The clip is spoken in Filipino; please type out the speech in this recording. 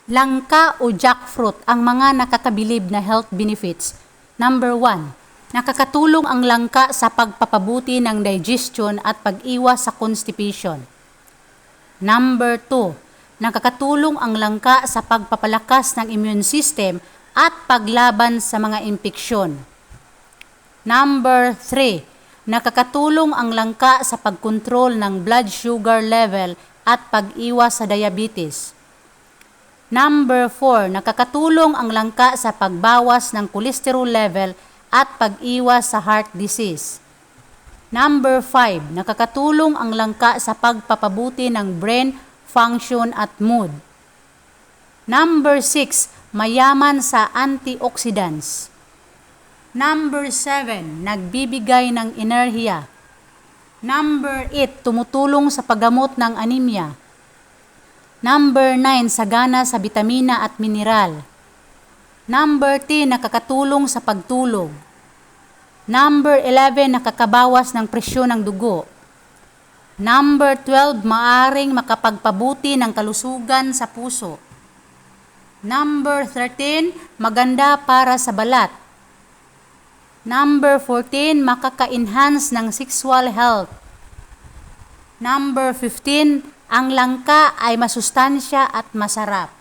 Langka o jackfruit ang mga nakakabilib na health benefits. Number 1. Nakakatulong ang langka sa pagpapabuti ng digestion at pag-iwas sa constipation. Number 2. Nakakatulong ang langka sa pagpapalakas ng immune system at paglaban sa mga impeksyon. Number 3. Nakakatulong ang langka sa pagkontrol ng blood sugar level at pag-iwas sa diabetes. Number 4, nakakatulong ang langka sa pagbawas ng cholesterol level at pag-iwas sa heart disease. Number 5, nakakatulong ang langka sa pagpapabuti ng brain function at mood. Number 6, mayaman sa antioxidants. Number 7, nagbibigay ng enerhiya. Number 8, tumutulong sa paggamot ng anemia. Number 9, sagana sa bitamina at mineral. Number 10, nakakatulong sa pagtulog. Number 11, nakakabawas ng presyon ng dugo. Number 12, maaring makapagpabuti ng kalusugan sa puso. Number 13, maganda para sa balat. Number 14, makaka-enhance ng sexual health. Number 15, ang langka ay masustansya at masarap.